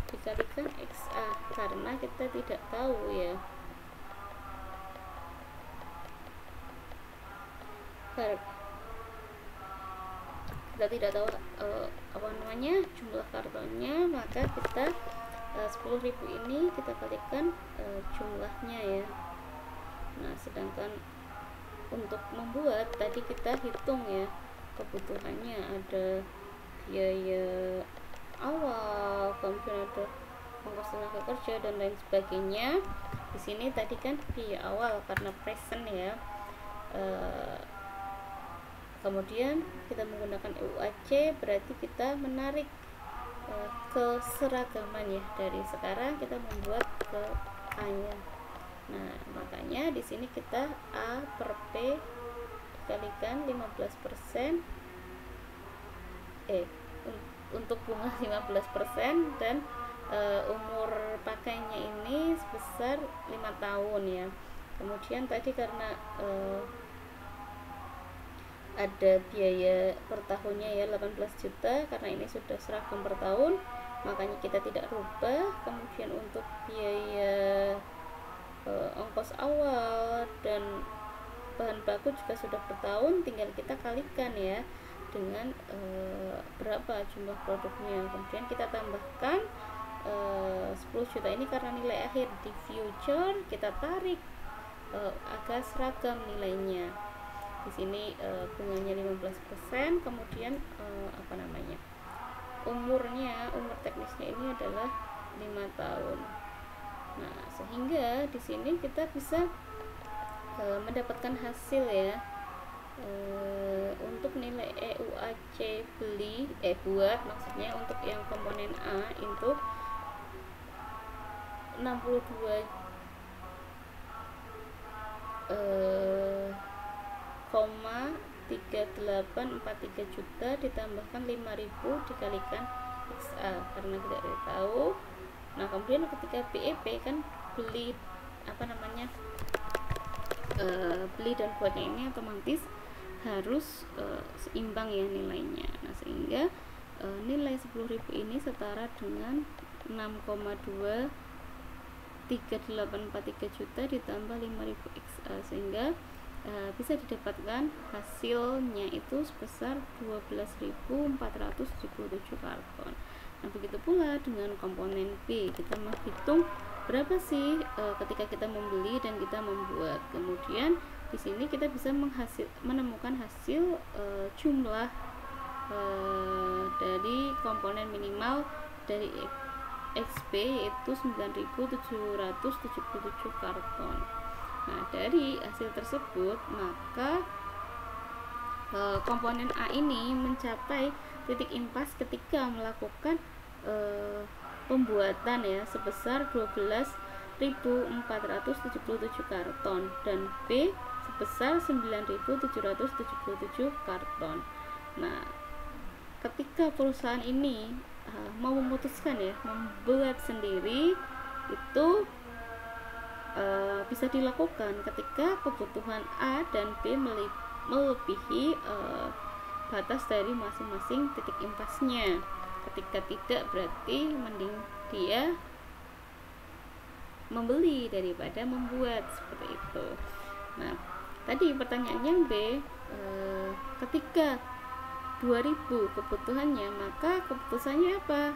dikalikan XA, karena kita tidak tahu ya jumlah kartonnya, maka kita 10.000 ini kita kalikan jumlahnya ya. Nah, sedangkan untuk membuat tadi kita hitung ya, kebutuhannya ada biaya awal, kemudian ada ongkos tenaga kerja dan lain sebagainya. Di sini tadi kan biaya awal karena present ya. Kemudian kita menggunakan EUAC, berarti kita menarik keseragaman ya, dari sekarang kita membuat ke A-nya. Nah, makanya di sini kita A per P dikalikan 15%, untuk bunga 15%, dan umur pakainya ini sebesar 5 tahun ya. Kemudian tadi karena ada biaya per tahunnya ya 18 juta, karena ini sudah seragam per tahun, makanya kita tidak rubah. Kemudian untuk biaya ongkos awal dan bahan baku juga sudah per tahun, tinggal kita kalikan ya dengan berapa jumlah produknya. Kemudian kita tambahkan 10 juta ini karena nilai akhir di future, kita tarik agar seragam nilainya. Di sini bunganya 15%, kemudian umur teknisnya ini adalah 5 tahun. Nah, sehingga di sini kita bisa mendapatkan hasil ya, untuk nilai EUAC buat maksudnya untuk yang komponen A itu 3843 juta ditambahkan 5.000 dikalikan XA karena tidak tahu. Nah, kemudian ketika BEP kan beli beli dan buatnya ini otomatis harus seimbang ya nilainya. Nah, sehingga nilai 10.000 ini setara dengan 6,23843 juta ditambah 5.000 XA, sehingga bisa didapatkan hasilnya itu sebesar 12.477 karton. Nah, begitu pula dengan komponen B, kita menghitung berapa sih ketika kita membeli dan kita membuat. Kemudian di sini kita bisa menemukan hasil jumlah dari komponen minimal dari XP yaitu 9.777 karton. Nah, dari hasil tersebut maka komponen A ini mencapai titik impas ketika melakukan pembuatan ya sebesar 12.477 karton, dan B sebesar 9.777 karton. Nah, ketika perusahaan ini mau memutuskan ya membuat sendiri, itu bisa dilakukan ketika kebutuhan A dan B melebihi batas dari masing-masing titik impasnya. Ketika tidak, berarti mending dia membeli daripada membuat, seperti itu. Nah, tadi pertanyaannya yang B, ketika 2000 kebutuhannya, maka keputusannya apa?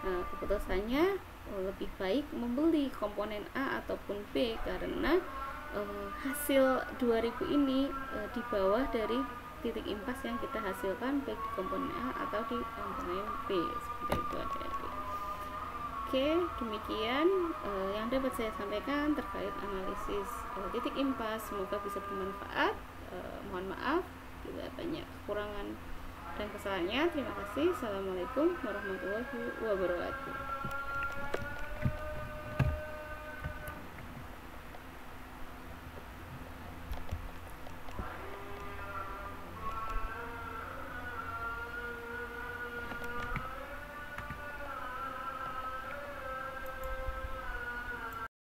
Nah, keputusannya lebih baik membeli komponen A ataupun B karena hasil 2000 ini di bawah dari titik impas yang kita hasilkan baik di komponen A atau di komponen B, seperti itu adik-adik. Oke, demikian yang dapat saya sampaikan terkait analisis titik impas. Semoga bisa bermanfaat. Mohon maaf bila banyak kekurangan dan kesalahannya. Terima kasih. Assalamualaikum warahmatullahi wabarakatuh.